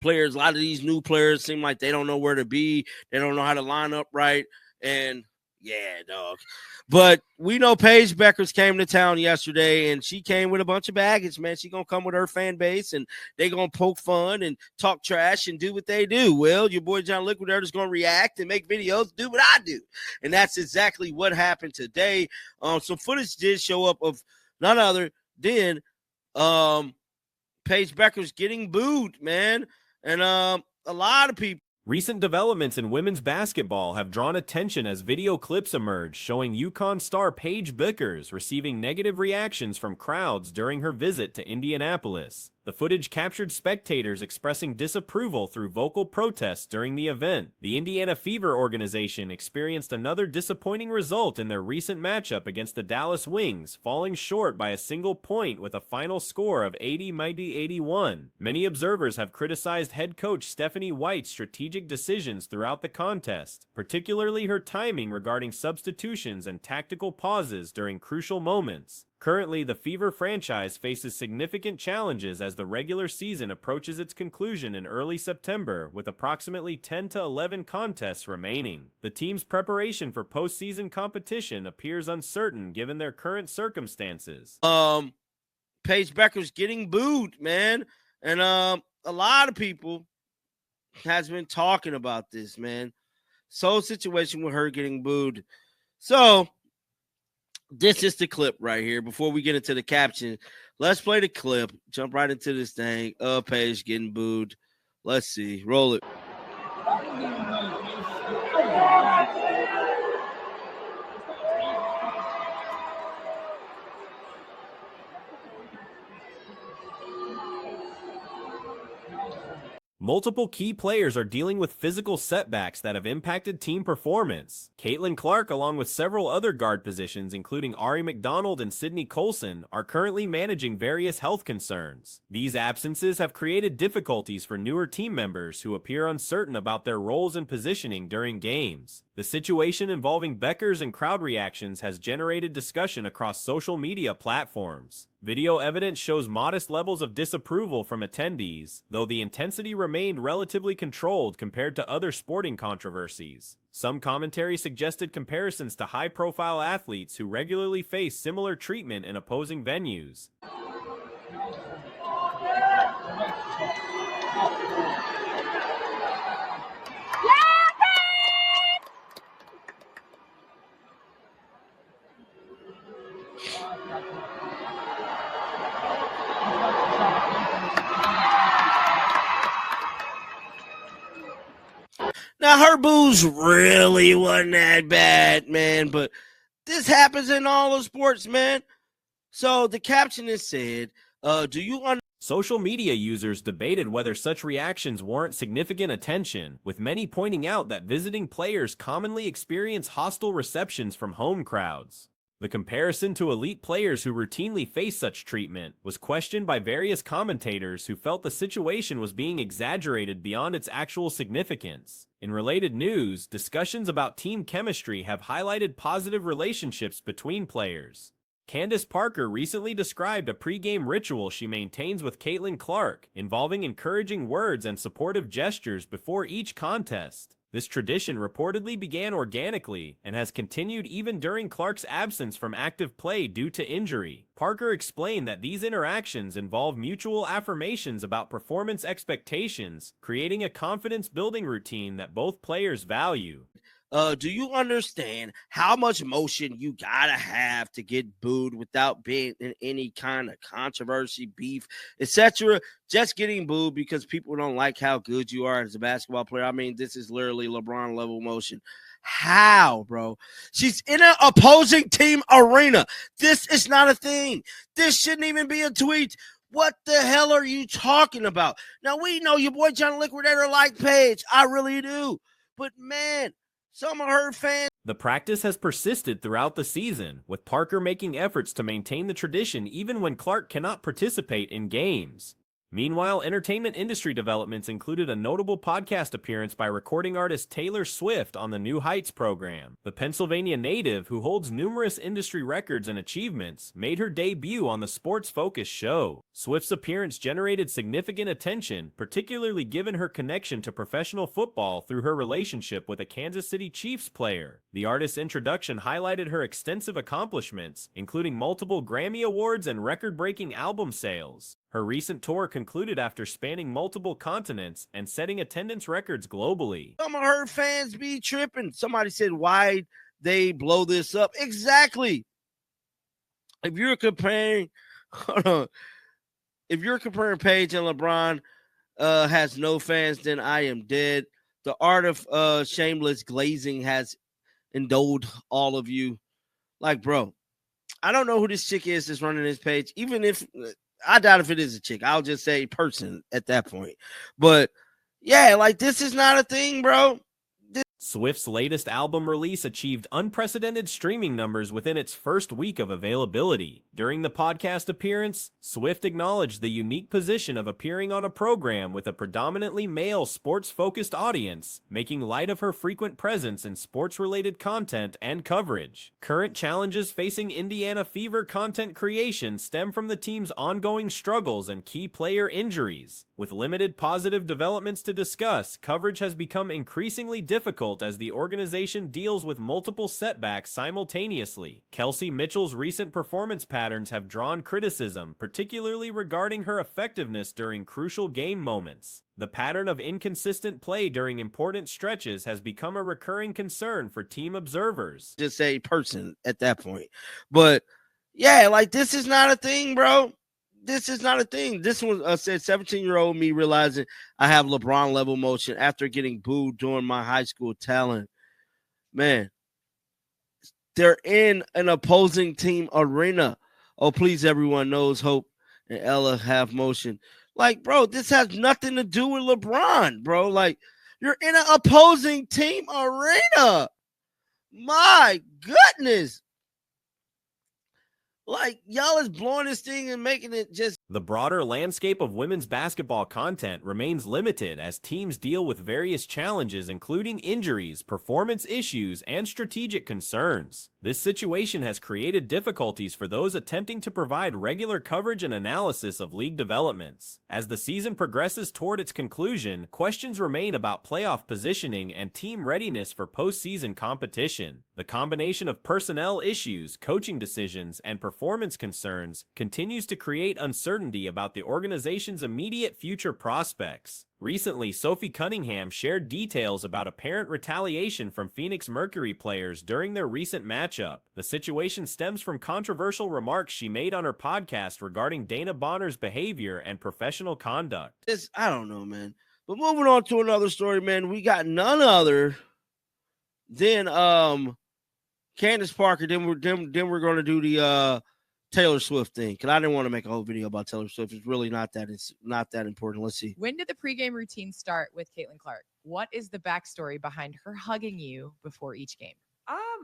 players, a lot of these new players seem like they don't know where to be. They don't know how to line up right. And yeah, dog. But we know Paige Bueckers came to town yesterday, and she came with a bunch of baggage, man. She going to come with her fan base, and they going to poke fun and talk trash and do what they do. Well, your boy John Liquidator is going to react and make videos, do what I do. And that's exactly what happened today. Some footage did show up of none other than Paige Bueckers getting booed, man. And a lot of people. Recent developments in women's basketball have drawn attention as video clips emerge showing UConn star Paige Bueckers receiving negative reactions from crowds during her visit to Indianapolis. The footage captured spectators expressing disapproval through vocal protests during the event. The Indiana Fever organization experienced another disappointing result in their recent matchup against the Dallas Wings, falling short by a single point with a final score of 80-81. Many observers have criticized head coach Stephanie White's strategic decisions throughout the contest, particularly her timing regarding substitutions and tactical pauses during crucial moments. Currently, the Fever franchise faces significant challenges as the regular season approaches its conclusion in early September, with approximately 10 to 11 contests remaining. The team's preparation for postseason competition appears uncertain given their current circumstances. Paige Bueckers getting booed, man. And a lot of people has been talking about this, man. So situation with her getting booed. So this is the clip right here. Before we get into the caption, let's play the clip. Jump right into this thing. Paige getting booed. Let's see. Roll it. Multiple key players are dealing with physical setbacks that have impacted team performance. Caitlin Clark, along with several other guard positions, including Ari McDonald and Sydney Colson, are currently managing various health concerns. These absences have created difficulties for newer team members who appear uncertain about their roles and positioning during games. The situation involving Bueckers and crowd reactions has generated discussion across social media platforms. Video evidence shows modest levels of disapproval from attendees, though the intensity remained relatively controlled compared to other sporting controversies. Some commentary suggested comparisons to high-profile athletes who regularly face similar treatment in opposing venues. Now, her boos really wasn't that bad, man, but this happens in all the sports, man. So the caption is said, do you understand? Social media users debated whether such reactions warrant significant attention, with many pointing out that visiting players commonly experience hostile receptions from home crowds. The comparison to elite players who routinely face such treatment was questioned by various commentators who felt the situation was being exaggerated beyond its actual significance. In related news, discussions about team chemistry have highlighted positive relationships between players. Candace Parker recently described a pre-game ritual she maintains with Caitlin Clark, involving encouraging words and supportive gestures before each contest. This tradition reportedly began organically and has continued even during Clark's absence from active play due to injury. Parker explained that these interactions involve mutual affirmations about performance expectations, creating a confidence-building routine that both players value. Do you understand how much motion you gotta have to get booed without being in any kind of controversy, beef, etc.? Just getting booed because people don't like how good you are as a basketball player. I mean, this is literally LeBron level motion. How, bro? She's in an opposing team arena. This is not a thing. This shouldn't even be a tweet. What the hell are you talking about? Now, we know your boy John Liquidator like Paige. I really do. But, man, some of her fans. The practice has persisted throughout the season, with Parker making efforts to maintain the tradition even when Clark cannot participate in games. Meanwhile, entertainment industry developments included a notable podcast appearance by recording artist Taylor Swift on the New Heights program. The Pennsylvania native, who holds numerous industry records and achievements, made her debut on the sports-focused show. Swift's appearance generated significant attention, particularly given her connection to professional football through her relationship with a Kansas City Chiefs player. The artist's introduction highlighted her extensive accomplishments, including multiple Grammy Awards and record-breaking album sales. Her recent tour concluded after spanning multiple continents and setting attendance records globally. Some of her fans be tripping. Somebody said, why they blow this up? Exactly. If you're comparing, if you're comparing Paige and LeBron has no fans, then I am dead. The art of shameless glazing has indulged all of you. Like, bro, I don't know who this chick is that's running this page. Even if I doubt if it is a chick, I'll just say person at that point. But yeah, like, this is not a thing, bro. Swift's latest album release achieved unprecedented streaming numbers within its first week of availability. During the podcast appearance, Swift acknowledged the unique position of appearing on a program with a predominantly male sports-focused audience, making light of her frequent presence in sports-related content and coverage. Current challenges facing Indiana Fever content creation stem from the team's ongoing struggles and key player injuries. With limited positive developments to discuss, coverage has become increasingly difficult as the organization deals with multiple setbacks simultaneously. Kelsey Mitchell's recent performance patterns have drawn criticism, particularly regarding her effectiveness during crucial game moments. The pattern of inconsistent play during important stretches has become a recurring concern for team observers. Just say person at that point. But yeah, like, this is not a thing, bro. This is not a thing. This one said 17-year-old me realizing I have LeBron level motion after getting booed during my high school talent. Man, they're in an opposing team arena. Oh, please, everyone knows Hope and Ella have motion. Like, bro, this has nothing to do with LeBron, bro. Like, you're in an opposing team arena. My goodness. Like, y'all is blowing this thing and making it just... The broader landscape of women's basketball content remains limited as teams deal with various challenges, including injuries, performance issues, and strategic concerns. This situation has created difficulties for those attempting to provide regular coverage and analysis of league developments. As the season progresses toward its conclusion, questions remain about playoff positioning and team readiness for postseason competition. The combination of personnel issues, coaching decisions, and performance concerns continues to create uncertainty about the organization's immediate future prospects. Recently, Sophie Cunningham shared details about apparent retaliation from Phoenix Mercury players during their recent matchup. The situation stems from controversial remarks she made on her podcast regarding Dana Bonner's behavior and professional conduct. I don't know, man. But moving on to another story, man, we got none other than Candace Parker. Then we're going to do the Taylor Swift thing, because I didn't want to make a whole video about Taylor Swift. It's really not that important. Let's see. When did the pregame routine start with Caitlin Clark? What is the backstory behind her hugging you before each game?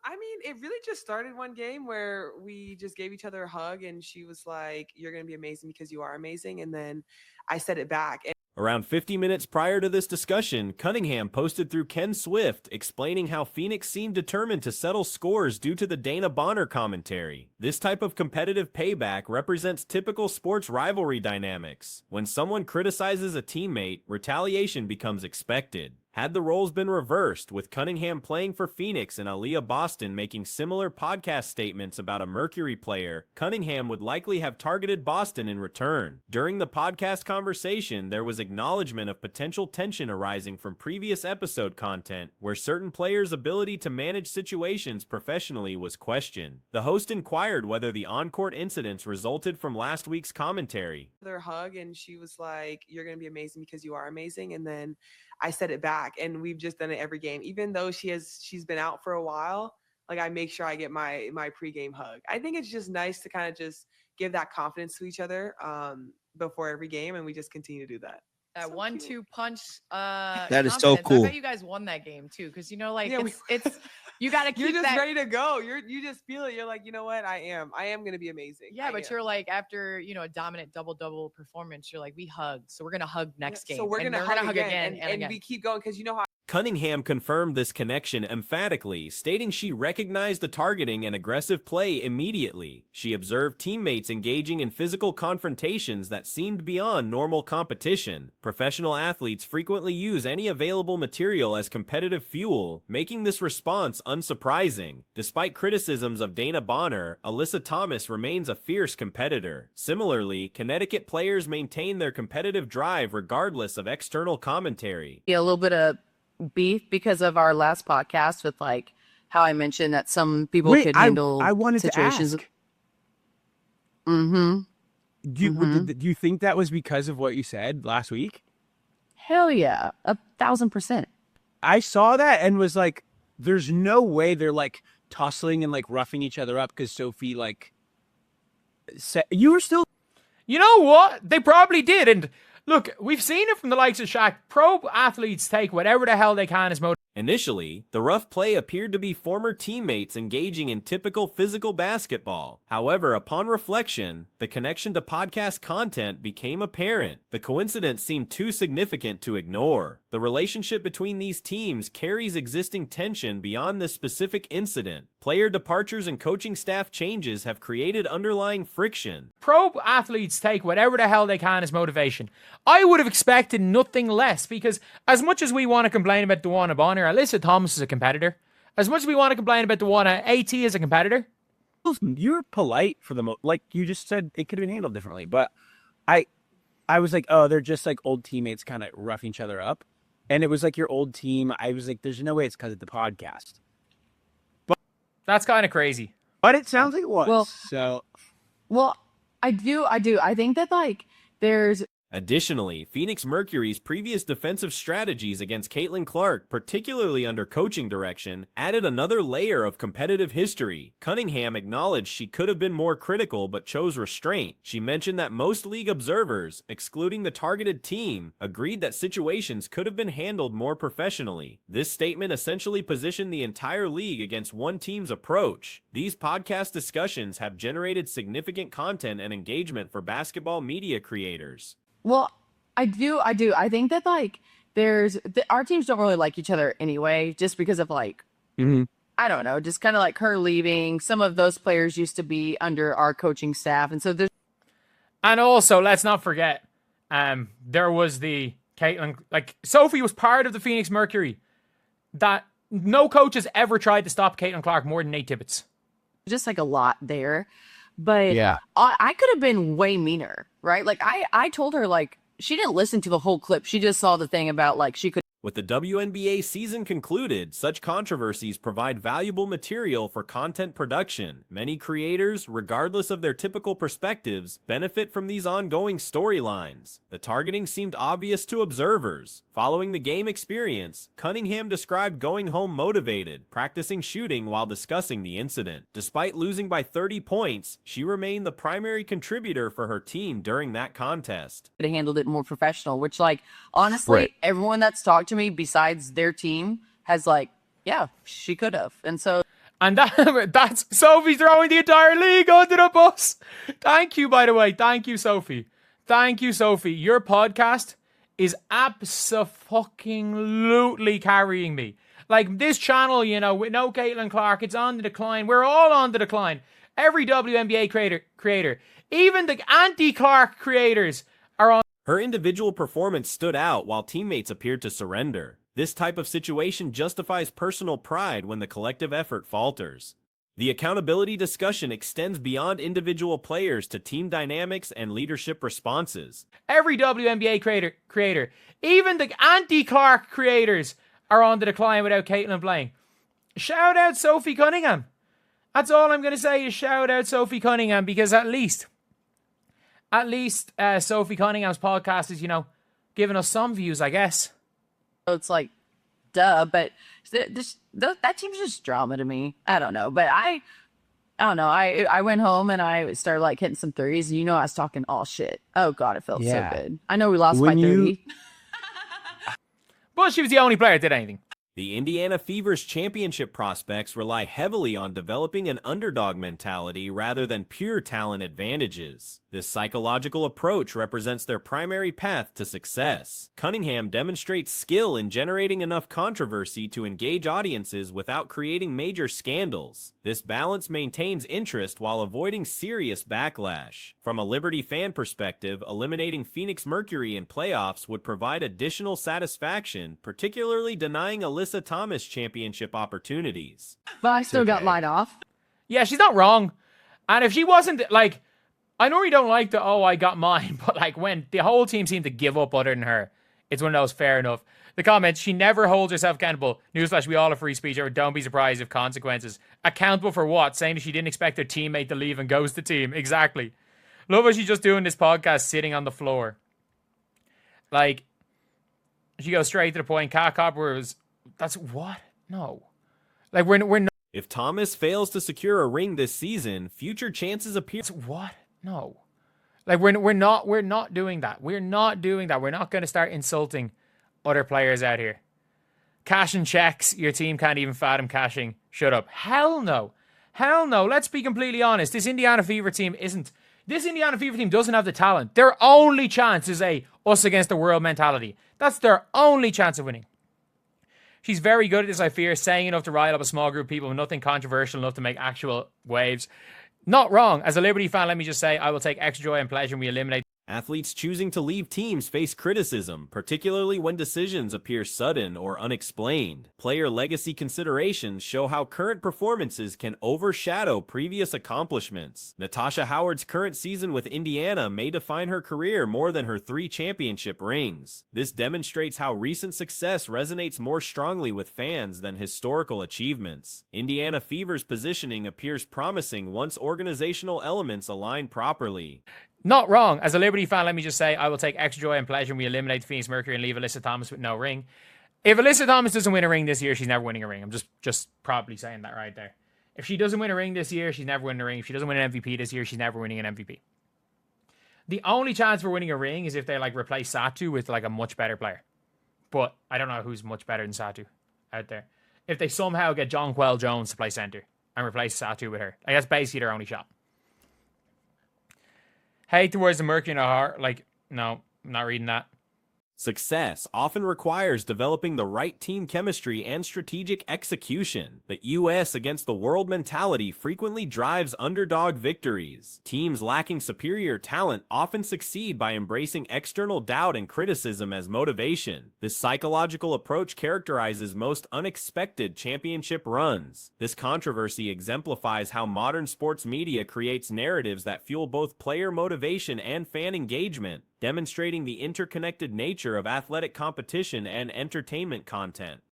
I mean, it really just started one game where we just gave each other a hug, and she was like, "You're going to be amazing because you are amazing." And then I said it back. Around 50 minutes prior to this discussion, Cunningham posted through Ken Swift explaining how Phoenix seemed determined to settle scores due to the Dana Bonner commentary. This type of competitive payback represents typical sports rivalry dynamics. When someone criticizes a teammate, retaliation becomes expected. Had the roles been reversed, with Cunningham playing for Phoenix and Aaliyah Boston making similar podcast statements about a Mercury player, Cunningham would likely have targeted Boston in return. During the podcast conversation, there was acknowledgement of potential tension arising from previous episode content, where certain players' ability to manage situations professionally was questioned. The host inquired whether the on-court incidents resulted from last week's commentary. Their hug, and she was like, "You're going to be amazing because you are amazing." And then I said it back, and we've just done it every game. Even though she's been out for a while, like, I make sure I get my pregame hug. I think it's just nice to kind of just give that confidence to each other before every game, and we just continue to do that. That So 1-2 cute. punch. That is so confidence. cool. I bet you guys won that game too, because like Yeah, it's you got to You're keep just that. ready to go. You just feel it. You're like, you know what? I am gonna be amazing. Yeah, but you're like after a dominant double performance, you're like we hugged, so we're gonna hug next game. So we're and gonna they're hug again, and again. we keep going because you know how. Cunningham confirmed this connection emphatically, stating she recognized the targeting and aggressive play immediately. She observed teammates engaging in physical confrontations that seemed beyond normal competition. Professional athletes frequently use any available material as competitive fuel, making this response unsurprising. Despite criticisms of Dana Bonner, Alyssa Thomas remains a fierce competitor. Similarly, Connecticut players maintain their competitive drive regardless of external commentary. A little bit of beef because of our last podcast with how I mentioned that some people could handle I wanted situations. to ask. Mm-hmm. Do you think that was because of what you said last week? Hell yeah, 1,000%. I saw that and was like, there's no way they're tussling and roughing each other up because Sophie said you were still. You know what? They probably did. And look, we've seen it from the likes of Shaq. Pro athletes take whatever the hell they can as motivation. Initially, the rough play appeared to be former teammates engaging in typical physical basketball. However, upon reflection, the connection to podcast content became apparent. The coincidence seemed too significant to ignore. The relationship between these teams carries existing tension beyond this specific incident. Player departures and coaching staff changes have created underlying friction. Pro athletes take whatever the hell they can as motivation. I would have expected nothing less because as much as we want to complain about Dewana Bonner, Alyssa Thomas is a competitor. As much as we want to complain about Dewana, AT is a competitor. You're polite for the like you just said it could have been handled differently, but I was like, oh, they're just old teammates kind of roughing each other up, and it was your old team. I was like, there's no way it's because of the podcast. That's kind of crazy. But it sounds like it was. Well, I do. I think that there's. Additionally, Phoenix Mercury's previous defensive strategies against Caitlin Clark, particularly under coaching direction, added another layer of competitive history. Cunningham acknowledged she could have been more critical but chose restraint. She mentioned that most league observers, excluding the targeted team, agreed that situations could have been handled more professionally. This statement essentially positioned the entire league against one team's approach. These podcast discussions have generated significant content and engagement for basketball media creators. Well, I do. I think that our teams don't really like each other anyway, just because of I don't know, just kind of her leaving. Some of those players used to be under our coaching staff, and so there's. And also, let's not forget, there was the Caitlin, Sophie was part of the Phoenix Mercury. That no coach has ever tried to stop Caitlin Clark more than Nate Tibbetts. Just a lot there. But yeah, I could have been way meaner, right? I told her she didn't listen to the whole clip. She just saw the thing about she could. With the WNBA season concluded, such controversies provide valuable material for content production. Many creators, regardless of their typical perspectives, benefit from these ongoing storylines. The targeting seemed obvious to observers. Following the game experience, Cunningham described going home motivated, practicing shooting while discussing the incident. Despite losing by 30 points, she remained the primary contributor for her team during that contest. Have handled it more professional, which honestly, right. Everyone that's talked to me besides their team has yeah, she could have. And so. And that's Sophie throwing the entire league under the bus. Thank you, by the way. Thank you, Sophie. Thank you, Sophie. Your podcast is abso-fucking-lutely carrying me. This channel, with no Caitlin Clark, it's on the decline. We're all on the decline. Every WNBA creator, even the anti-Clark creators are on. Her individual performance stood out while teammates appeared to surrender. This type of situation justifies personal pride when the collective effort falters. The accountability discussion extends beyond individual players to team dynamics and leadership responses. Every WNBA creator, even the anti-Clark creators are on the decline without Caitlin playing. Shout out Sophie Cunningham. That's all I'm going to say is shout out Sophie Cunningham, because at least Sophie Cunningham's podcast is, giving us some views, I guess. It's duh, but that team's just drama to me. I don't know, but I I don't know. I went home and I started like hitting some threes. And I was talking all shit. Oh God, it felt so good. I know we lost by 30. But she was the only player that did anything. The Indiana Fever's championship prospects rely heavily on developing an underdog mentality rather than pure talent advantages. This psychological approach represents their primary path to success. Cunningham demonstrates skill in generating enough controversy to engage audiences without creating major scandals. This balance maintains interest while avoiding serious backlash. From a Liberty fan perspective, eliminating Phoenix Mercury in playoffs would provide additional satisfaction, particularly denying Alyssa Thomas championship opportunities. But I still got light off. Yeah, she's not wrong. And if she wasn't, like, I normally don't like the, I got mine, but like when the whole team seemed to give up other than her, it's one of those fair enough. The comments, she never holds herself accountable. Newsflash, we all have free speech, or don't be surprised if consequences. Accountable for what? Saying that she didn't expect her teammate to leave and goes the team. Exactly. Love how she's just doing this podcast sitting on the floor. Like, she goes straight to the point. Cat Copper was, that's what? No. Like, we're not. If Thomas fails to secure a ring this season, future chances appear. What? No. Like, we're not doing that. We're not doing that. We're not going to start insulting other players out here. Cashing checks, your team can't even fathom cashing. Shut up. Hell no. Hell no. Let's be completely honest. This Indiana Fever team doesn't have the talent. Their only chance is a us against the world mentality. That's their only chance of winning. She's very good at this, I fear, saying enough to rile up a small group of people, nothing controversial enough to make actual waves. Not wrong. As a Liberty fan, let me just say, I will take extra joy and pleasure when we eliminate. Athletes choosing to leave teams face criticism, particularly when decisions appear sudden or unexplained. Player legacy considerations show how current performances can overshadow previous accomplishments. Natasha Howard's current season with Indiana may define her career more than her 3 championship rings. This demonstrates how recent success resonates more strongly with fans than historical achievements. Indiana Fever's positioning appears promising once organizational elements align properly. Not wrong. As a Liberty fan, let me just say, I will take extra joy and pleasure when we eliminate Phoenix Mercury and leave Alyssa Thomas with no ring. If Alyssa Thomas doesn't win a ring this year, she's never winning a ring. I'm just probably saying that right there. If she doesn't win a ring this year, she's never winning a ring. If she doesn't win an MVP this year, she's never winning an MVP. The only chance for winning a ring is if they like replace Satu with like a much better player. But I don't know who's much better than Satu out there. If they somehow get Jonquel Jones to play center and replace Satu with her, I guess basically their only shot. Hate towards the Mercury in a heart. Like, no, I'm not reading that. Success often requires developing the right team chemistry and strategic execution. The US against the world mentality frequently drives underdog victories. Teams lacking superior talent often succeed by embracing external doubt and criticism as motivation. This psychological approach characterizes most unexpected championship runs. This controversy exemplifies how modern sports media creates narratives that fuel both player motivation and fan engagement, demonstrating the interconnected nature of athletic competition and entertainment content.